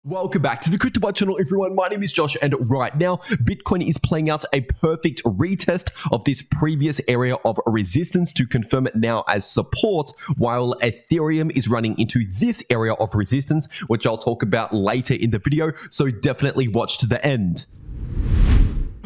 Welcome back to the cryptoworld channel, everyone. My name is Josh, and right now, Bitcoin is playing out a perfect retest of this previous area of resistance to confirm it now as support, while Ethereum is running into this area of resistance, which I'll talk about later in the video, so definitely watch to the end.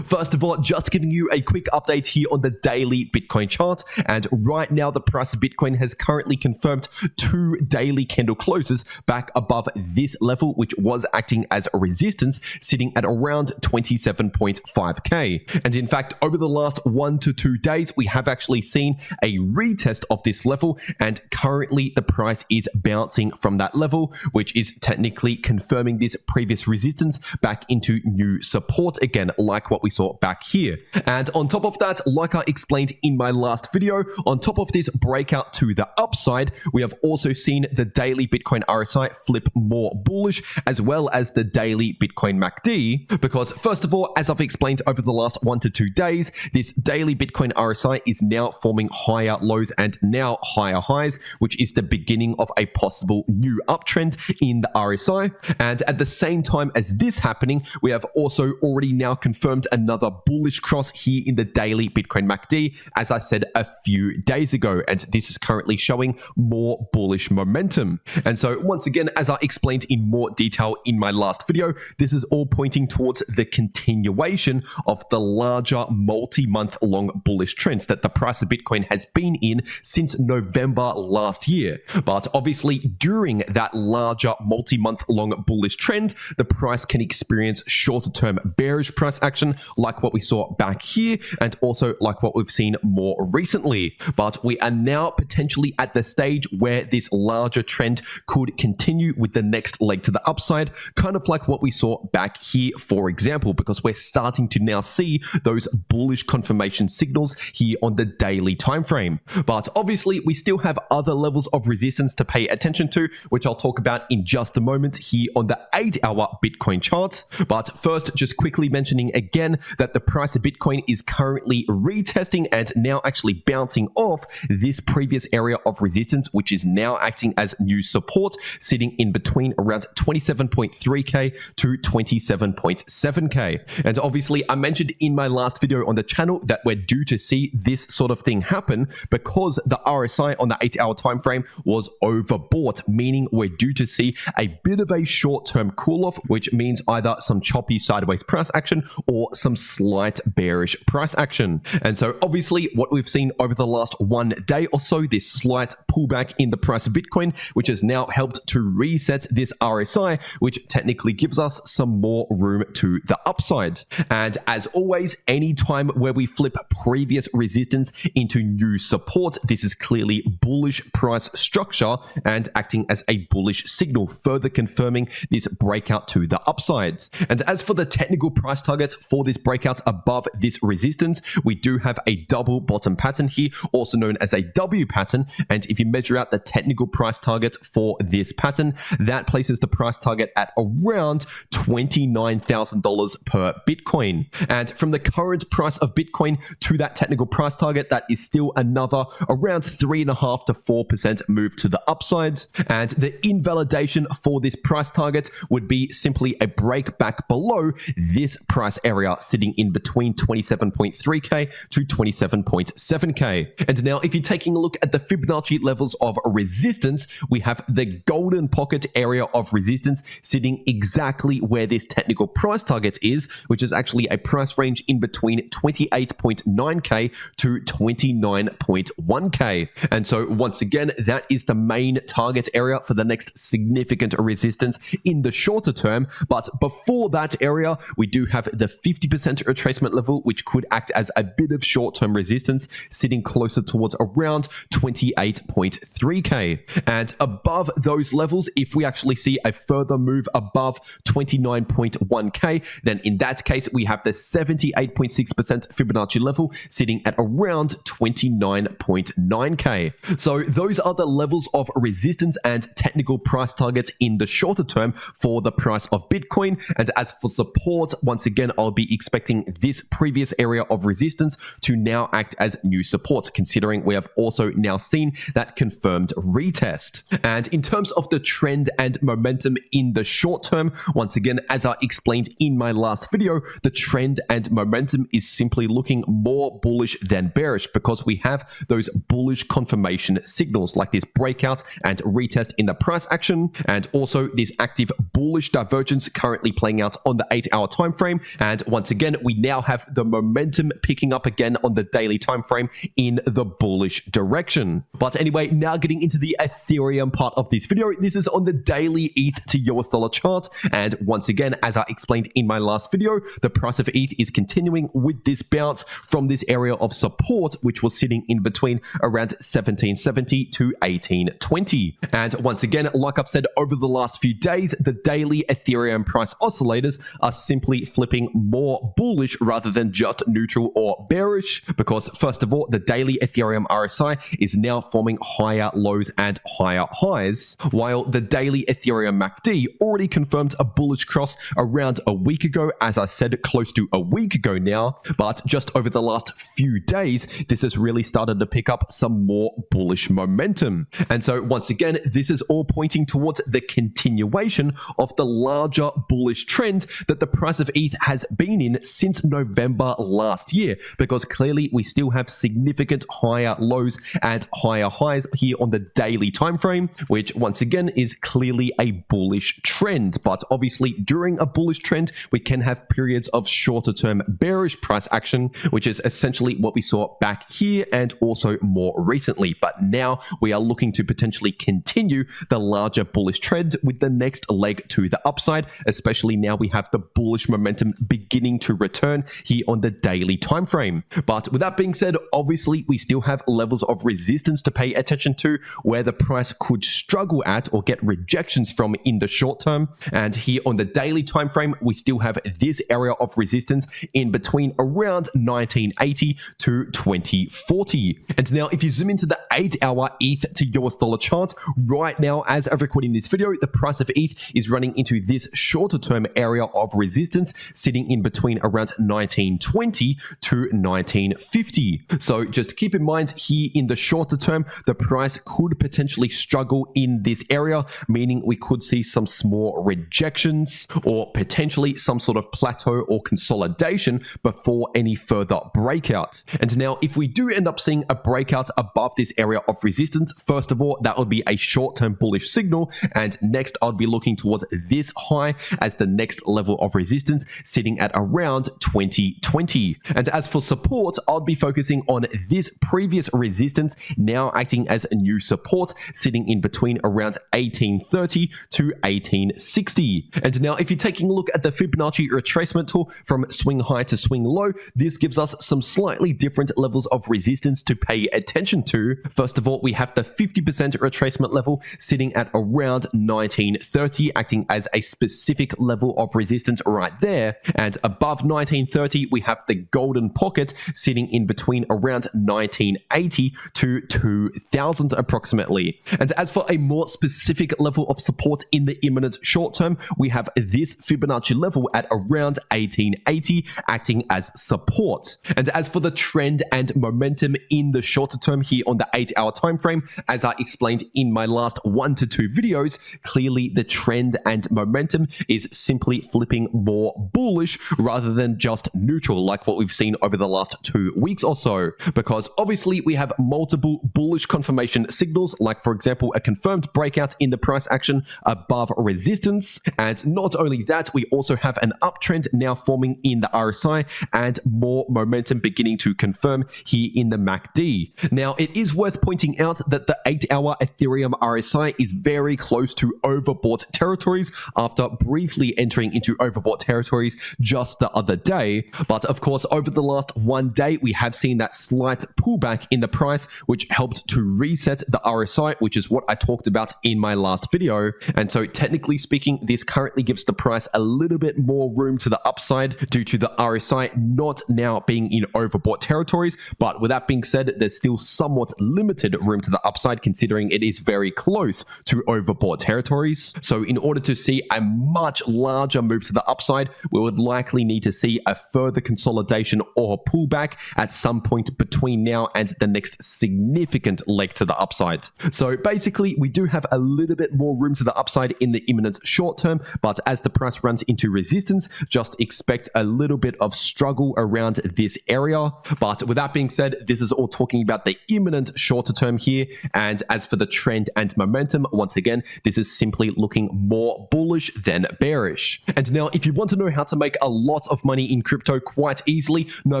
First of all, just giving you a quick update here on the daily Bitcoin chart, and right now the price of Bitcoin has currently confirmed 2 daily candle closes back above this level, which was acting as a resistance, sitting at around 27.5k. And in fact, over the last 1 to 2 days, we have actually seen a retest of this level, and currently the price is bouncing from that level, which is technically confirming this previous resistance back into new support again, like what we saw back here. And on top of that, like I explained in my last video, on top of this breakout to the upside, we have also seen the daily Bitcoin RSI flip more bullish, as well as the daily Bitcoin MACD, because first of all, as I've explained over the last 1 to 2 days, this daily Bitcoin RSI is now forming higher lows and now higher highs, which is the beginning of a possible new uptrend in the RSI. And at the same time as this happening, we have also already now confirmed another bullish cross here in the daily Bitcoin MACD, as I said a few days ago, and this is currently showing more bullish momentum. And so once again, as I explained in more detail in my last video, this is all pointing towards the continuation of the larger multi-month long bullish trends that the price of Bitcoin has been in since November last year. But obviously during that larger multi-month long bullish trend, the price can experience shorter term bearish price action, like what we saw back here, and also like what we've seen more recently. But we are now potentially at the stage where this larger trend could continue with the next leg to the upside, kind of like what we saw back here, for example, because we're starting to now see those bullish confirmation signals here on the daily time frame. But obviously, we still have other levels of resistance to pay attention to, which I'll talk about in just a moment here on the 8-hour Bitcoin chart. But first, just quickly mentioning again that the price of Bitcoin is currently retesting and now actually bouncing off this previous area of resistance, which is now acting as new support, sitting in between around 27.3k to 27.7k. And obviously, I mentioned in my last video on the channel that we're due to see this sort of thing happen because the RSI on the 8-hour time frame was overbought, meaning we're due to see a bit of a short-term cool-off, which means either some choppy sideways price action or some slight bearish price action. And so obviously what we've seen over the last 1 day or so, this slight pullback in the price of Bitcoin, which has now helped to reset this RSI, which technically gives us some more room to the upside. And as always, anytime where we flip previous resistance into new support, this is clearly bullish price structure and acting as a bullish signal, further confirming this breakout to the upside. And as for the technical price targets for this breakout above this resistance, we do have a double bottom pattern here, also known as a W pattern. And if you measure out the technical price target for this pattern, that places the price target at around $29,000 per Bitcoin. And from the current price of Bitcoin to that technical price target, that is still another around 3.5% to 4% move to the upside. And the invalidation for this price target would be simply a break back below this price area, sitting in between 27.3k to 27.7k. And now if you're taking a look at the Fibonacci levels of resistance, we have the golden pocket area of resistance sitting exactly where this technical price target is, which is actually a price range in between 28.9k to 29.1k. And so once again, that is the main target area for the next significant resistance in the shorter term. But before that area, we do have the 50% retracement level, which could act as a bit of short-term resistance, sitting closer towards around 28.3k. And above those levels, if we actually see a further move above 29.1k, then in that case, we have the 78.6% Fibonacci level sitting at around 29.9k. So those are the levels of resistance and technical price targets in the shorter term for the price of Bitcoin. And as for support, once again, I'll be expecting this previous area of resistance to now act as new support, considering we have also now seen that confirmed retest. And in terms of the trend and momentum in the short term, once again, as I explained in my last video, the trend and momentum is simply looking more bullish than bearish because we have those bullish confirmation signals like this breakout and retest in the price action, and also this active bullish divergence currently playing out on the 8-hour time frame. And once again, we now have the momentum picking up again on the daily time frame in the bullish direction. But anyway, now getting into the Ethereum part of this video, this is on the daily ETH to US dollar chart. And once again, as I explained in my last video, the price of ETH is continuing with this bounce from this area of support, which was sitting in between around 1770 to 1820. And once again, like I've said over the last few days, the daily Ethereum price oscillators are simply flipping more bullish rather than just neutral or bearish, because first of all, the daily Ethereum RSI is now forming higher lows and higher highs, while the daily Ethereum MACD already confirmed a bullish cross around a week ago, as I said, close to a week ago now, but just over the last few days, this has really started to pick up some more bullish momentum. And so once again, this is all pointing towards the continuation of the larger bullish trend that the price of ETH has been in since November last year, because clearly we still have significant higher lows and higher highs here on the daily time frame, which once again is clearly a bullish trend. But obviously during a bullish trend, we can have periods of shorter term bearish price action, which is essentially what we saw back here and also more recently. But now we are looking to potentially continue the larger bullish trend with the next leg to the upside, especially now we have the bullish momentum beginning to return here on the daily time frame. But with that being said, obviously we still have levels of resistance to pay attention to where the price could struggle at or get rejections from in the short term. And here on the daily time frame, we still have this area of resistance in between around 1980 to 2040. And now if you zoom into the 8-hour ETH to US dollar chart, right now as I'm recording this video, the price of ETH is running into this shorter term area of resistance sitting in between around 1920 to 1950. So just keep in mind here in the shorter term, the price could potentially struggle in this area, meaning we could see some small rejections or potentially some sort of plateau or consolidation before any further breakout. And now if we do end up seeing a breakout above this area of resistance, first of all, that would be a short-term bullish signal. And next, I'd be looking towards this high as the next level of resistance sitting at around 2020. And as for support, I'd be focusing on this previous resistance now acting as a new support sitting in between around 1830 to 1860. And now if you're taking a look at the Fibonacci retracement tool from swing high to swing low, this gives us some slightly different levels of resistance to pay attention to. First of all, we have the 50% retracement level sitting at around 1930, acting as a specific level of resistance right there. And above 1930, we have the golden pocket sitting in between around 1980 to 2000 approximately. And as for a more specific level of support in the imminent short term, we have this Fibonacci level at around 1880 acting as support. And as for the trend and momentum in the shorter term here on the 8-hour time frame, as I explained in my last 1 to 2 videos, clearly the trend and momentum is simply flipping more bullish rather than just neutral like what we've seen over the last 2 weeks or so, because obviously we have multiple bullish confirmation signals, like for example a confirmed breakout in the price action above resistance. And not only that, we also have an uptrend now forming in the RSI and more momentum beginning to confirm here in the MACD. Now it is worth pointing out that the 8-hour Ethereum RSI is very close to overbought territories after briefly entering into overbought territories just the other day. But of course, over the last 1 day, we have seen that slight pullback in the price, which helped to reset the RSI, which is what I talked about in my last video. And so technically speaking, this currently gives the price a little bit more room to the upside due to the RSI not now being in overbought territories. But with that being said, there's still somewhat limited room to the upside considering it is very close to overbought territories. So in order to see a much larger move to the upside, we would likely need need to see a further consolidation or pullback at some point between now and the next significant leg to the upside. So basically, we do have a little bit more room to the upside in the imminent short term, but as the price runs into resistance, just expect a little bit of struggle around this area. But with that being said, this is all talking about the imminent shorter term here. And as for the trend and momentum, once again, this is simply looking more bullish than bearish. And now, if you want to know how to make a lot of money in crypto quite easily, no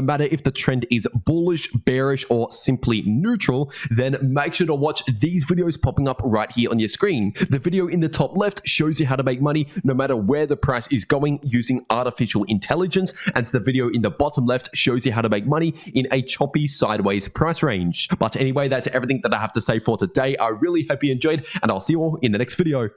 matter if the trend is bullish, bearish, or simply neutral, then make sure to watch these videos popping up right here on your screen. The video in the top left shows you how to make money no matter where the price is going using artificial intelligence, and the video in the bottom left shows you how to make money in a choppy sideways price range. But anyway, that's everything that I have to say for today. I really hope you enjoyed, and I'll see you all in the next video.